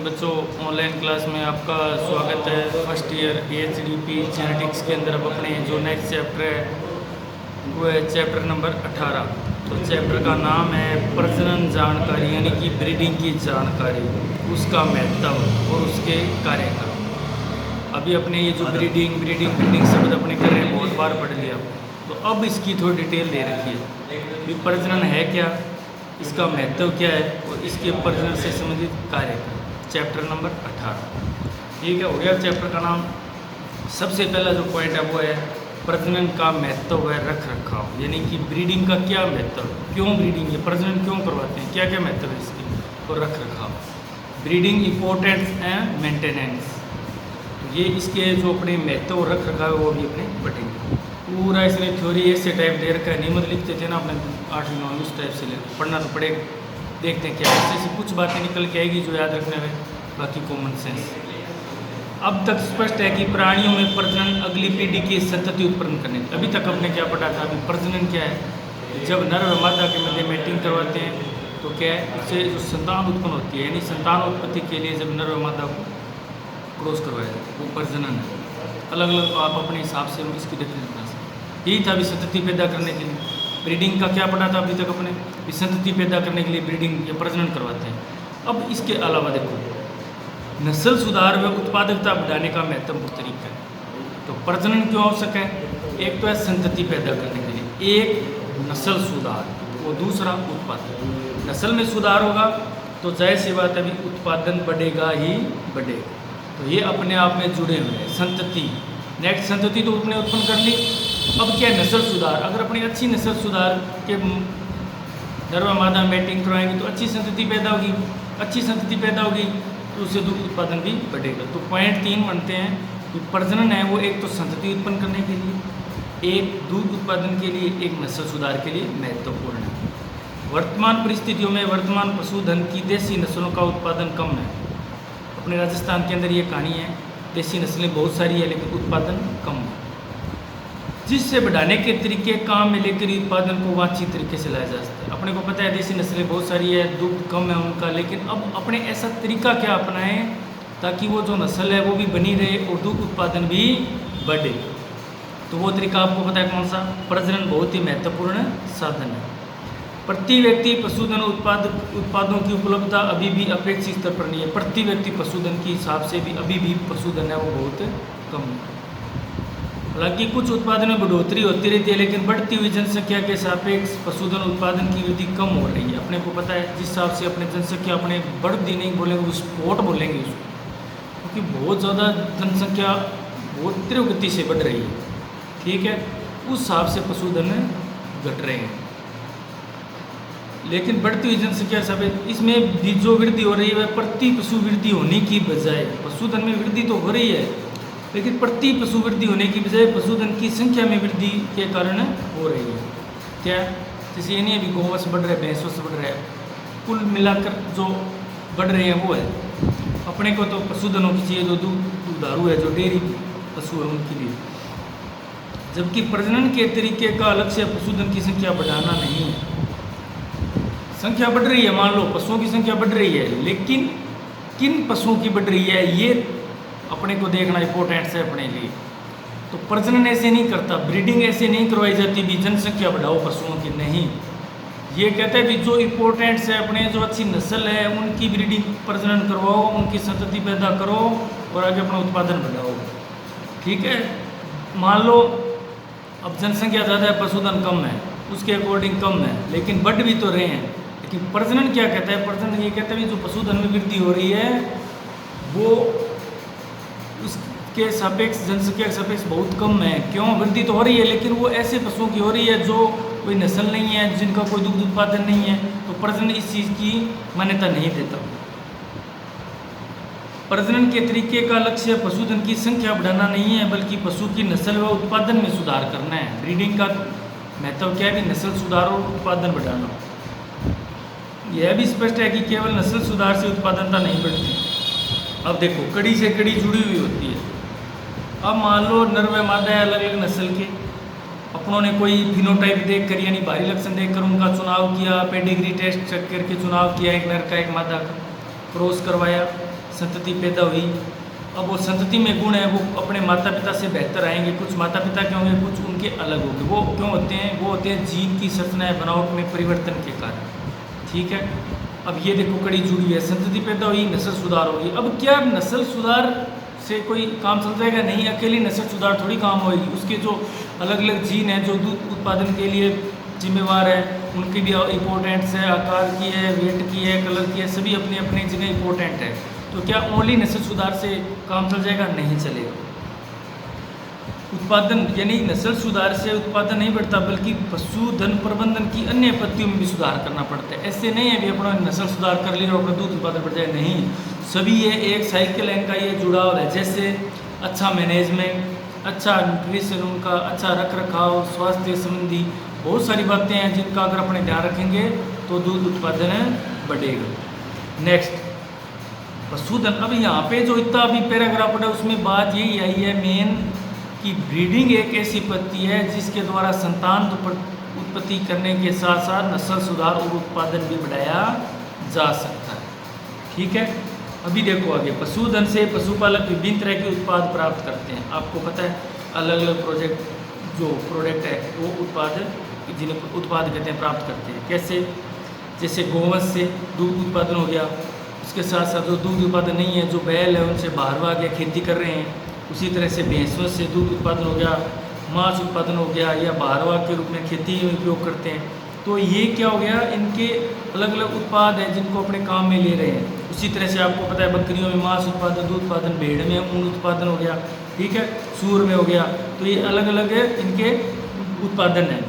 Morning बच्चों, online class में आपका स्वागत है। फर्स्ट ईयर PhD जेनेटिक्स के अंदर अब अपने जो नेक्स्ट चैप्टर है वो है चैप्टर नंबर 18। तो चैप्टर का नाम है प्रजनन जानकारी, यानी कि ब्रीडिंग की जानकारी, उसका महत्व और उसके कार्यक्रम। अभी अपने ये जो ब्रीडिंग शब्द अपने कर रहे हैं, बहुत बार पढ़ लिया। तो अब इसकी थोड़ी डिटेल दे रखी है कि प्रजनन है क्या, इसका महत्व क्या है और इसके प्रजनन से संबंधित कार्यक्रम। चैप्टर नंबर 18 ठीक है, हो गया चैप्टर का नाम। सबसे पहला जो पॉइंट है वो है प्रजनन का महत्व है रख रखाव, यानी कि ब्रीडिंग का क्या महत्व, क्यों ब्रीडिंग है, प्रजनन क्यों करवाते हैं, क्या क्या महत्व है इसकी, और रख रखाव। ब्रीडिंग इम्पोर्टेंस एंड मेंटेनेंस, ये इसके जो अपने महत्व और रख रखाव है वो भी अपने बढ़ेंगे। पूरा इसने थ्योरी ऐसे टाइप दे रखा है, नियमित लिखते थे ना अपने 8वीं 9वीं उस टाइप से पढ़ना तो पड़ेगा। देखते हैं क्या ऐसे कुछ बातें निकल के आएगी जो याद रखने में, बाकी कॉमन सेंस। अब तक स्पष्ट है कि प्राणियों में प्रजनन अगली पीढ़ी की संतति उत्पन्न करने। अभी तक हमने क्या पढ़ा था, अभी प्रजनन क्या है, जब नर व मादा के मध्य मैटिंग करवाते हैं तो क्या है, उससे जो संतान उत्पन्न होती है, यानी संतान उत्पत्ति के लिए जब नर व मादा को क्रॉस करवाया जाए वो प्रजनन है। अलग अलग आप अपने हिसाब से इसकी डेफिनेशन बना सकते। यही था संतति पैदा करने के लिए। ब्रीडिंग का क्या पढ़ा था अभी तक अपने, संतति पैदा करने के लिए ब्रीडिंग या प्रजनन करवाते हैं। अब इसके अलावा देखो, नस्ल सुधार व उत्पादकता बढ़ाने का महत्वपूर्ण तरीका है। तो प्रजनन क्यों आवश्यक है, एक तो है संतति पैदा करने के लिए, एक नस्ल सुधार, वो दूसरा उत्पादन। नस्ल में सुधार होगा तो जाहिर सी बात है अभी उत्पादन बढ़ेगा ही बढ़ेगा। तो ये अपने आप में जुड़े हुए हैं। संतति, नेक्स्ट संतति तो अपने उत्पन्न कर ली, अब क्या है नस्ल सुधार। अगर अपनी अच्छी नस्ल सुधार के नर व मादा मैटिंग करवाएंगे तो अच्छी संतति पैदा होगी, अच्छी संतति पैदा होगी तो उससे दूध उत्पादन भी बढ़ेगा। तो पॉइंट 3 बनते हैं कि प्रजनन है वो एक तो संतति उत्पन्न करने के लिए, एक दूध उत्पादन के लिए, एक नस्ल सुधार के लिए महत्वपूर्ण है। वर्तमान परिस्थितियों में वर्तमान पशुधन की देसी नस्लों का उत्पादन कम है। अपने राजस्थान के अंदर ये कहानी है, देसी नस्लें बहुत सारी है लेकिन उत्पादन कम है, जिससे बढ़ाने के तरीके काम में लेकर उत्पादन को वांछित तरीके से लाया जा सकता है। अपने को पता है देसी नस्लें बहुत सारी है, दूध कम है उनका, लेकिन अब अपने ऐसा तरीका क्या अपनाएं ताकि वो जो नस्ल है वो भी बनी रहे और दूध उत्पादन भी बढ़े। तो वो तरीका आपको पता है कौन सा, प्रजनन बहुत ही महत्वपूर्ण साधन है। प्रति व्यक्ति पशुधन उत्पादों की उपलब्धता अभी भी अपेक्षित स्तर पर नहीं है। प्रति व्यक्ति पशुधन के हिसाब से भी अभी भी पशुधन है वो बहुत कम है। हालांकि कुछ उत्पादन में बढ़ोतरी होती रहती है, लेकिन बढ़ती हुई जनसंख्या के सापेक्ष पशुधन उत्पादन की वृद्धि कम हो रही है। अपने को पता है जिस हिसाब से अपने जनसंख्या अपने बढ़ती नहीं बोलेंगे, विस्फोट बोलेंगे उसको, क्योंकि बहुत ज़्यादा जनसंख्या बहुत तीव्र गति से बढ़ रही है, ठीक है, उस हिसाब से पशुधन घट रहे हैं। लेकिन बढ़ती हुई जनसंख्या सब इसमें भी जो वृद्धि हो रही है वह प्रति पशु वृद्धि होने की बजाय, पशुधन में वृद्धि तो हो रही है लेकिन प्रति पशु वृद्धि होने की बजाय पशुधन की संख्या में वृद्धि के कारण हो रही है। क्या, जैसे ये नहीं अभी गोवंश बढ़ रहा है, भैंसवंश बढ़ रहा है, कुल मिलाकर जो बढ़ रहे हैं वो है। अपने को तो पशुधनों की चाहिए जो दुधारू है, जो डेयरी पशु है उनके लिए, जबकि प्रजनन के तरीके का अलग से पशुधन की संख्या बढ़ाना नहीं है। संख्या बढ़ रही है, मान लो पशुओं की संख्या बढ़ रही है, लेकिन किन पशुओं की बढ़ रही है ये अपने को देखना इंपॉर्टेंट है अपने लिए। तो प्रजनन ऐसे नहीं करता, ब्रीडिंग ऐसे नहीं करवाई जाती भी जनसंख्या बढ़ाओ पशुओं की, नहीं। ये कहता है कि जो इंपॉर्टेंट है अपने जो अच्छी नस्ल है उनकी ब्रीडिंग प्रजनन करवाओ, उनकी संतति पैदा करो और आगे अपना उत्पादन बढ़ाओ, ठीक है। मान लो अब जनसंख्या ज़्यादा है, पशुधन कम है, उसके अकॉर्डिंग कम है, लेकिन बढ़ भी तो रहे हैं। लेकिन प्रजनन क्या कहता है, प्रजनन ये कहता है जो पशुधन में वृद्धि हो रही है वो उसके सापेक्ष जनसंख्या के सापेक्ष बहुत कम है। क्यों, वृद्धि तो हो रही है लेकिन वो ऐसे पशुओं की हो रही है जो कोई नस्ल नहीं है, जिनका कोई दुग्ध उत्पादन नहीं है, तो प्रजनन इस चीज़ की मान्यता नहीं देता। प्रजनन के तरीके का लक्ष्य पशुधन की संख्या बढ़ाना नहीं है, बल्कि पशु की नस्ल व उत्पादन में सुधार करना है। ब्रीडिंग का महत्व क्या है, नस्ल सुधार और उत्पादन बढ़ाना। यह भी स्पष्ट है कि केवल नस्ल सुधार से उत्पादनता नहीं बढ़ती। अब देखो कड़ी से कड़ी जुड़ी हुई होती है। अब मान लो नर व मादा है अलग अलग नस्ल के, अपनों ने कोई फिनोटाइप देख कर यानी बाहरी लक्षण देख कर उनका चुनाव किया, पेडिग्री टेस्ट चेक करके चुनाव किया, एक नर का एक मादा का क्रॉस करवाया, संतति पैदा हुई। अब वो संतति में गुण है वो अपने माता पिता से बेहतर आएंगे। कुछ माता पिता के होंगे, कुछ उनके अलग होंगे। वो क्यों होते हैं? वो होते हैं जीन की संरचना बनावट में परिवर्तन के कारण। ठीक है, अब ये देखो कड़ी जुड़ी है, संतति पैदा हुई, नस्ल सुधार होगी। अब क्या नस्ल सुधार से कोई काम चल जाएगा? नहीं, अकेली नस्ल सुधार थोड़ी काम होगी। उसके जो अलग अलग जीन हैं जो दूध उत्पादन के लिए जिम्मेवार है, उनकी भी इम्पोर्टेंट्स है, आकार की है, वेट की है, कलर की है, सभी अपनी अपनी जगह इम्पोर्टेंट है। तो क्या ओनली नस्ल सुधार से काम चल जाएगा? नहीं चलेगा। उत्पादन यानी नस्ल सुधार से उत्पादन नहीं बढ़ता, बल्कि पशुधन प्रबंधन की अन्य पद्धतियों में भी सुधार करना पड़ता है। ऐसे नहीं है भी अपना नस्ल सुधार कर लिया और अपना दूध उत्पादन बढ़ जाए, नहीं। सभी ये एक साइकिल है, इनका ये जुड़ाव है। जैसे अच्छा मैनेजमेंट, अच्छा न्यूट्रिशन, उनका अच्छा रख रखाव, स्वास्थ्य संबंधी बहुत सारी बातें हैं जिनका अगर अपने ध्यान रखेंगे तो दूध उत्पादन बढ़ेगा। नेक्स्ट, पशुधन। अब यहाँ पे जो इतना अभी पैराग्राफ पढ़ा उसमें बात यही आई है मेन कि ब्रीडिंग एक ऐसी पद्धति है जिसके द्वारा संतान उत्पत्ति करने के साथ साथ नस्ल सुधार और उत्पादन भी बढ़ाया जा सकता है। ठीक है, अभी देखो आगे। पशुधन से पशुपालक विभिन्न तरह के उत्पाद प्राप्त करते हैं। आपको पता है अलग अलग प्रोडक्ट है वो उत्पाद, जिन्हें उत्पाद कहते हैं, प्राप्त करते हैं। कैसे? जैसे गोवंश से दूध उत्पादन हो गया, उसके साथ साथ जो दूध उत्पादन नहीं है, जो बैल है उनसे बाहरवा के खेती कर रहे हैं, उसी तरह से भैंसों से दूध उत्पादन हो गया, मांस उत्पादन हो गया, या बाहरवा के रूप में खेती में उपयोग करते हैं। तो ये क्या हो गया? इनके अलग अलग उत्पाद हैं जिनको अपने काम में ले रहे हैं। उसी तरह से आपको पता है बकरियों में मांस उत्पादन, दूध उत्पादन, भेड़ में ऊन उत्पादन हो गया, ठीक है, सूअर में हो गया। तो ये अलग अलग इनके उत्पादन हैं।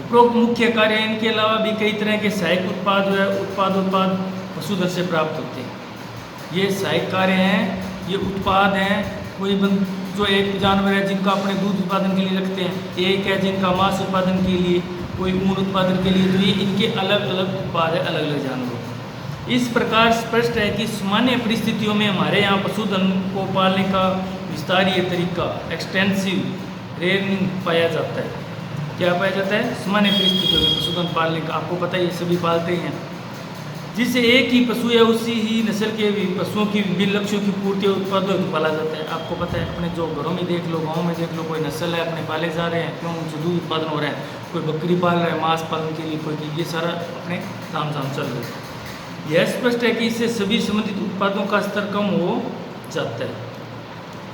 उपरोक्त मुख्य कार्य है, इनके अलावा भी कई तरह के सहायक उत्पाद पशुधन से प्राप्त होते हैं। ये सहायक कार्य हैं, ये उत्पाद हैं। कोई जो एक जानवर है जिनका अपने दूध उत्पादन के लिए रखते हैं, एक है जिनका मांस उत्पादन के लिए, कोई ऊन उत्पादन के लिए। तो ये इनके अलग अलग उत्पाद है अलग अलग जानवरों। इस प्रकार स्पष्ट है कि सामान्य परिस्थितियों में हमारे यहाँ पशुधन को पालने का विस्तारीय तरीका एक्सटेंसिव रेयरिंग पाया जाता है। क्या पाया जाता है? सामान्य परिस्थितियों में पशुधन पालने का। आपको पता है ये सभी पालते हैं, जिससे एक ही पशु या उसी ही नस्ल के पशुओं की विभिन्न लक्ष्यों की पूर्ति और उत्पादन पाला जाता है। आपको पता है अपने जो घरों में देख लो, गाँव में देख लो, कोई नस्ल है अपने पाले जा रहे हैं, क्यों? उनसे दूध उत्पादन हो रहा है। कोई बकरी पाल रहा है मांस पालन के लिए, कोई, ये सारा अपने काम चल रहा है। यह स्पष्ट है कि इससे सभी संबंधित उत्पादों का स्तर कम हो जाता है।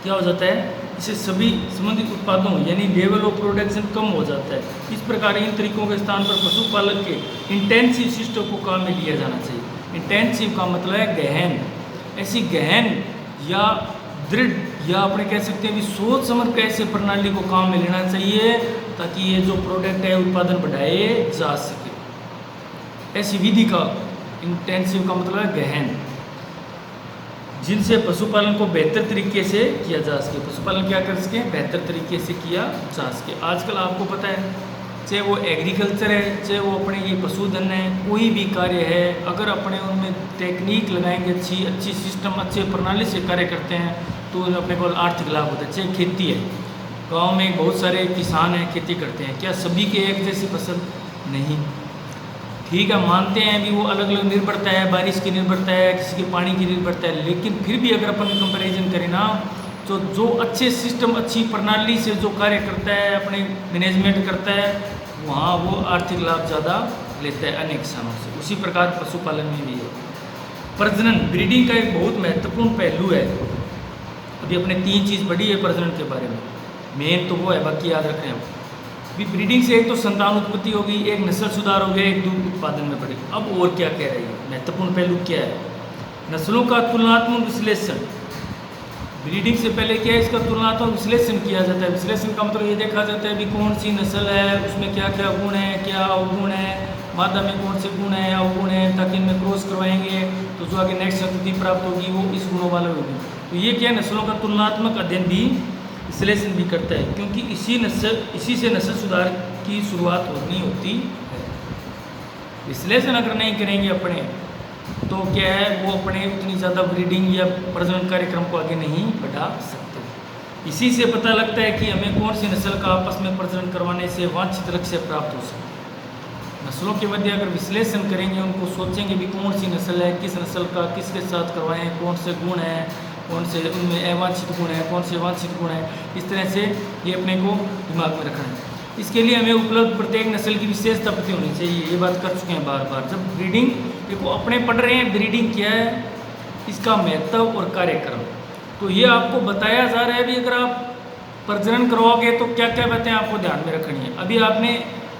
क्या हो जाता है? इससे सभी संबंधित उत्पादों यानी लेवल ऑफ प्रोडक्शन कम हो जाता है। इस प्रकार इन तरीकों के स्थान पर पशुपालक के इंटेंसिव सिस्टम को काम में लिया जाना चाहिए। इंटेंसिव का मतलब है गहन, ऐसी गहन या दृढ़ या अपने कह सकते हैं भी सोच समझ के ऐसे प्रणाली को काम में लेना चाहिए ताकि ये जो प्रोडक्ट है उत्पादन बढ़ाए जा सके। ऐसी विधि का इंटेंसिव का मतलब है गहन, जिनसे पशुपालन को बेहतर तरीके से किया जा सके। पशुपालन क्या कर सके? बेहतर तरीके से किया जा सके। आजकल आपको पता है चाहे वो एग्रीकल्चर है, चाहे वो अपने ये पशुधन है, कोई भी कार्य है, अगर अपने उनमें टेक्निक लगाएंगे, अच्छी सिस्टम, अच्छे प्रणाली से कार्य करते हैं तो अपने को आर्थिक लाभ होता है। चाहे खेती है, गाँव में बहुत सारे किसान हैं खेती करते हैं, क्या सभी के एक जैसी फसल? नहीं। ठीक है, मानते हैं भी वो अलग अलग निर्भरता है, बारिश की निर्भरता है, किसी के पानी की निर्भरता है, लेकिन फिर भी अगर अपन कंपैरिजन करें ना तो जो अच्छे सिस्टम, अच्छी प्रणाली से जो कार्य करता है, अपने मैनेजमेंट करता है, वहाँ वो आर्थिक लाभ ज़्यादा लेता है अन्य किसानों से। उसी प्रकार पशुपालन में भी है। प्रजनन, ब्रीडिंग का एक बहुत महत्वपूर्ण पहलू है। अभी अपने 3 चीज़ बढ़ी है प्रजनन के बारे में, मेन तो वो है, बाकी याद रखें हम। भी ब्रीडिंग से एक तो संतान उत्पत्ति होगी, एक नस्ल सुधार हो गया, एक दूध उत्पादन में बढ़ी। अब और क्या कह रही है? महत्वपूर्ण पहलू क्या है? नस्लों का तुलनात्मक विश्लेषण। ब्रीडिंग से पहले क्या है? इसका तुलनात्मक विश्लेषण किया जाता है। विश्लेषण का मतलब ये देखा जाता है भी कौन सी नस्ल है, उसमें क्या क्या गुण है, क्या अवगुण है, मादा में कौन से गुण है, अवगुण है, ताकि इनमें क्रॉस करवाएंगे तो जो आगे नेक्स्ट संतति प्राप्त होगी वो इस गुणों वाला होगी। तो ये क्या है? नस्लों का तुलनात्मक अध्ययन भी, विश्लेषण भी करता है, क्योंकि इसी से नस्ल सुधार की शुरुआत होती है। विश्लेषण अगर नहीं करेंगे अपने तो क्या है, वो अपने उतनी ज़्यादा ब्रीडिंग या प्रजनन कार्यक्रम को आगे नहीं बढ़ा सकते। इसी से पता लगता है कि हमें कौन सी नस्ल का आपस में प्रजनन करवाने से वांछित लक्ष्य प्राप्त हो सकता है। नस्लों के मध्य अगर विश्लेषण करेंगे, उनको सोचेंगे भी कौन सी नस्ल है, किस नस्ल का किसके साथ करवाएं, कौन से गुण हैं, कौन से उनमें अवांछित गुण हैं, कौन से वांछित गुण हैं, इस तरह से ये अपने को दिमाग में रखना है। इसके लिए हमें उपलब्ध प्रत्येक नस्ल की विशेषता पता होनी चाहिए। ये बात कर चुके हैं बार बार। जब ब्रीडिंग, देखो अपने पढ़ रहे हैं ब्रीडिंग क्या है, इसका महत्व और कार्यक्रम, तो ये आपको बताया जा रहा है भी अगर आप प्रजनन करवाओगे तो क्या क्या बातें आपको ध्यान में रखनी है। अभी आपने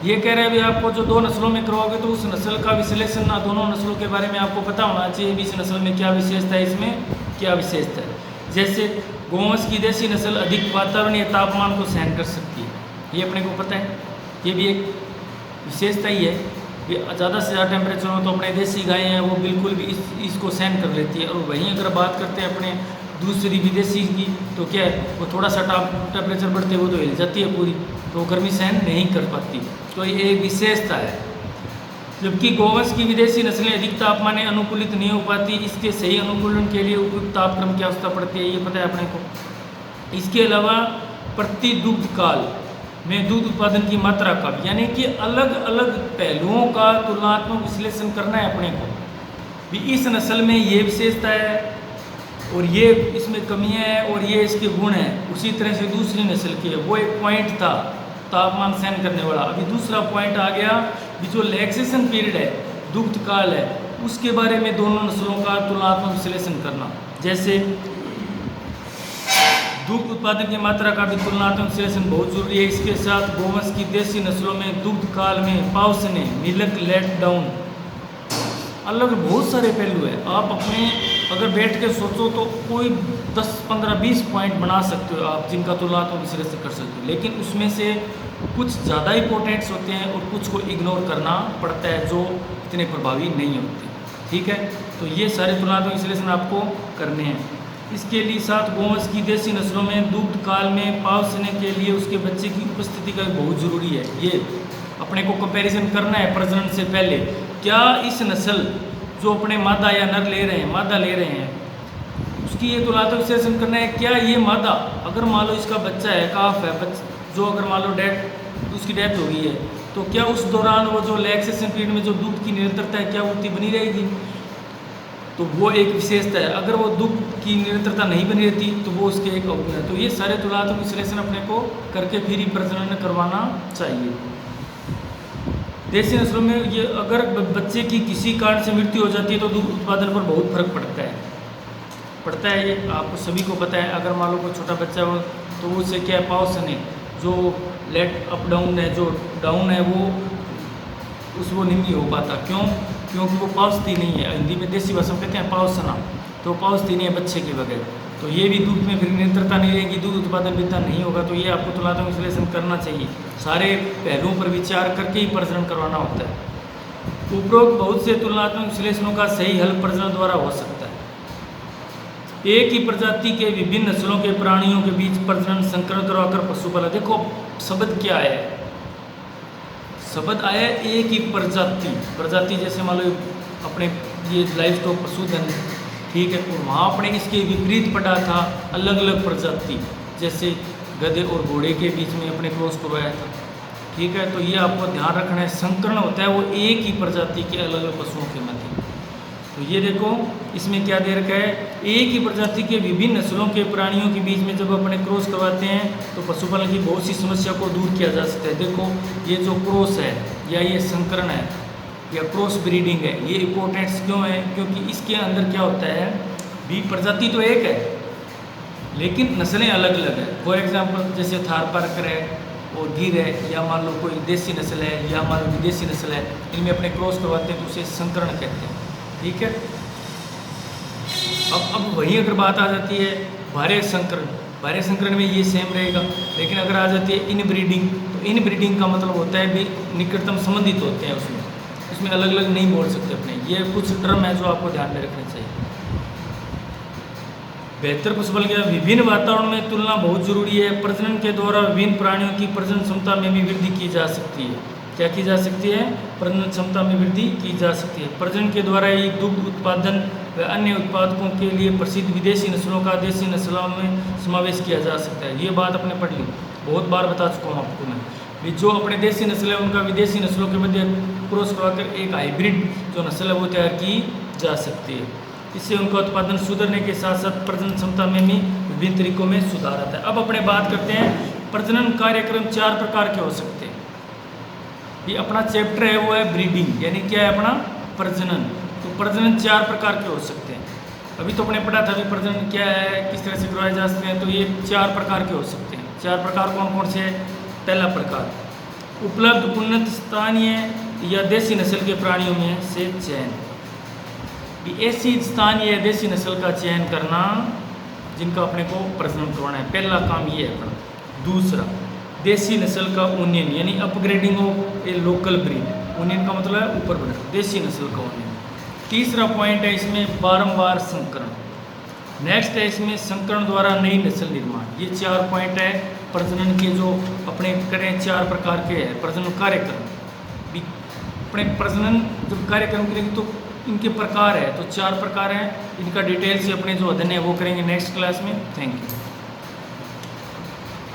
ये कह रहे हैं भी आपको जो 2 नस्लों में करवाओगे तो उस नस्ल का विश्लेषण ना, दोनों नस्लों के बारे में आपको पता होना चाहिए भी इस नस्ल में क्या विशेषता है, इसमें क्या विशेषता है। जैसे गोवंश की देसी नस्ल अधिक वातावरणीय तापमान को सहन कर सकती है, ये अपने को पता है, ये भी एक विशेषता ही है। ज़्यादा से ज़्यादा टेम्परेचर हो तो अपने देसी गायें हैं वो बिल्कुल भी इसको सहन कर लेती है। और वहीं अगर बात करते हैं अपने दूसरी विदेशी की, तो क्या है, वो थोड़ा सा टेम्परेचर बढ़ते वो तो हिल जाती है पूरी, तो गर्मी सहन नहीं कर पाती, तो ये एक विशेषता है। जबकि गोवंश की विदेशी नस्लें अधिक तापमान में अनुकूलित नहीं हो पाती, इसके सही अनुकूलन के लिए उपयुक्त तापक्रम की आवश्यकता पड़ती है, ये पता है अपने को। इसके अलावा प्रति दुग्ध काल में दूध उत्पादन की मात्रा का, यानी कि अलग अलग पहलुओं का तुलनात्मक विश्लेषण करना है अपने को भी इस नस्ल में ये विशेषता है और ये इसमें कमियां हैं और ये इसके गुण हैं। उसी तरह से दूसरी नस्ल के, वो एक पॉइंट था तापमान सहन करने वाला। अभी दूसरा पॉइंट आ गया कि जो लैक्सेशन पीरियड है, दुग्ध काल है, उसके बारे में दोनों नस्लों का तुलनात्मक विश्लेषण करना। जैसे दुग्ध उत्पादन की मात्रा का भी तुलनात्मक विश्लेषण बहुत जरूरी है। इसके साथ गोवंश की देशी नस्लों में दुग्ध काल में पाउसने, मिल्क लेट डाउन, अलग बहुत सारे पहलू है। आप अपने अगर बैठ के सोचो तो कोई 10, 15, 20 पॉइंट बना सकते हो आप, जिनका तुलनात्मक विश्लेषण कर सकते हो, लेकिन उसमें से कुछ ज़्यादा इंपॉर्टेंट्स होते हैं और कुछ को इग्नोर करना पड़ता है जो इतने प्रभावी नहीं होते। ठीक है, तो ये सारे तुलनात्मक विश्लेषण आपको करने हैं। इसके लिए साथ गोवंश की देशी नस्लों में दुग्ध काल में पाउसने के लिए उसके बच्चे की उपस्थिति का बहुत ज़रूरी है। ये अपने को कंपैरिजन करना है प्रजनन से पहले, क्या इस नस्ल जो अपने मादा या नर ले रहे हैं, मादा ले रहे हैं, उसकी ये तुलनात्मक विश्लेषण करना है, क्या ये मादा, अगर मान लो इसका बच्चा है, काफ है, जो अगर मान लो उसकी डेथ हो गई है, तो क्या उस दौरान वो जो लैक्सेशन पीरियड में जो दूध की निरंतरता है, क्या वो उतनी बनी रहेगी? तो वो एक विशेषता है। अगर वो दूध की निरंतरता नहीं बनी रहती तो वो उसके एक अवगुण है। तो ये सारे तुलनात्मक विश्लेषण अपने को करके फिर ही प्रजनन करवाना चाहिए। देशी नस्लों में ये अगर बच्चे की किसी कारण से मृत्यु हो जाती है तो दूध उत्पादन पर बहुत फर्क पड़ता है, ये आपको सभी को पता है। अगर मान लो कोई छोटा बच्चा हो तो वो उससे क्या है, पाउसने, जो लेट अप डाउन है, जो डाउन है वो नहीं हो पाता। क्योंकि वो पाउसती नहीं है। हिंदी में देसी भाषा में कहते हैं पाउसना, तो पाउसती नहीं है बच्चे के बगैर, तो ये भी दूध में फिर निरंतरता नहीं रहेगी, दूध उत्पादन विधा नहीं होगा। तो ये आपको तुलनात्मक विश्लेषण करना चाहिए, सारे पहलुओं पर विचार करके ही प्रजनन करवाना होता है। उपरोक्त बहुत से तुलनात्मक विश्लेषणों का सही हल प्रजनन द्वारा हो सकता है। एक ही प्रजाति के विभिन्न नस्लों के प्राणियों के बीच प्रजनन संकरण करवाकर पशुपालन, देखो शब्द क्या है, शब्द आया एक ही प्रजाति, जैसे मान लो अपने ये लाइफ स्टॉक पशुधन, ठीक है, और वहाँ अपने इसके विपरीत पड़ा था अलग अलग प्रजाति, जैसे गधे और घोड़े के बीच में अपने क्रॉस करवाया था। ठीक है, तो ये आपको ध्यान रखना है, संकरण होता है वो एक ही प्रजाति के अलग अलग पशुओं के मध्य। तो ये देखो इसमें क्या दे रखा है, एक ही प्रजाति के विभिन्न नस्लों के प्राणियों के बीच में जब अपने क्रॉस करवाते हैं तो पशुपालन की बहुत सी समस्या को दूर किया जा सकता है। देखो ये जो क्रॉस है या ये संकरण है या क्रॉस ब्रीडिंग है, ये इम्पोर्टेंट्स क्यों है, क्योंकि इसके अंदर क्या होता है, भी प्रजाति तो एक है लेकिन नस्लें अलग अलग है। फॉर एग्जाम्पल जैसे थारपारकर है और गिर है, या मान लो कोई देसी नस्ल है या मान लो विदेशी नस्ल है, इनमें अपने क्रॉस करवाते हैं तो उसे संकरण कहते हैं। ठीक है, अब वही अगर बात आ जाती है भारे संकरण में ये सेम रहेगा, लेकिन अगर आ जाती है इनब्रीडिंग, तो इनब्रीडिंग का मतलब होता है भी निकटतम संबंधित होते हैं, उसमें अलग अलग नहीं बोल सकते अपने। ये कुछ टर्म है जो आपको ध्यान में रखने चाहिए। बेहतर पशुपालन के विभिन्न वातावरण में तुलना बहुत जरूरी है। प्रजनन के द्वारा विभिन्न प्राणियों की प्रजनन क्षमता में भी वृद्धि की जा सकती है। क्या की जा सकती है? प्रजनन क्षमता में वृद्धि की जा सकती है। प्रजनन के द्वारा ही दुग्ध उत्पादन व अन्य उत्पादकों के लिए प्रसिद्ध विदेशी नस्लों का देशी नस्लों में समावेश किया जा सकता है। ये बात अपने पढ़ ली, बहुत बार बता चुका हूँ आपको मैं। जो अपने देशी नस्ल है उनका विदेशी नस्लों के मध्य क्रॉस करवाकर एक हाइब्रिड जो नस्ल है वो तैयार की जा सकती है। इससे उनका उत्पादन सुधरने के साथ साथ प्रजनन क्षमता में भी विभिन्न तरीकों में सुधार आता है। अब अपने बात करते हैं प्रजनन कार्यक्रम 4 प्रकार के हो सकते हैं। ये अपना चैप्टर है वो है ब्रीडिंग, यानी क्या है अपना प्रजनन। तो प्रजनन 4 प्रकार के हो सकते हैं। अभी तो अपने पढ़ा था अभी प्रजनन क्या है, किस तरह से करवाए जा सकते हैं। तो ये 4 प्रकार के हो सकते हैं। 4 प्रकार कौन कौन से हैं? पहला प्रकार उपलब्ध उन्नत स्थानीय या देसी नस्ल के प्राणियों में से चयन। ऐसी स्थानीय या देसी नस्ल का चयन करना जिनका अपने को प्रजनन करवाना है, पहला काम ये है अपना। दूसरा देसी नस्ल का उन्नयन, यानी upgrading of A local breed. उन्नयन का मतलब है ऊपर बढ़ना, देसी नस्ल का उन्नयन। तीसरा पॉइंट है इसमें बारंबार संकरण। नेक्स्ट है इसमें संकरण द्वारा नई नस्ल निर्माण। ये 4 पॉइंट है प्रजनन के जो अपने करें 4 प्रकार के हैं प्रजनन कार्यक्रम। अपने प्रजनन जब कार्यक्रम करेंगे तो इनके प्रकार है, तो 4 प्रकार हैं। इनका डिटेल से अपने जो अध्ययन है वो करेंगे नेक्स्ट क्लास में। Thank you.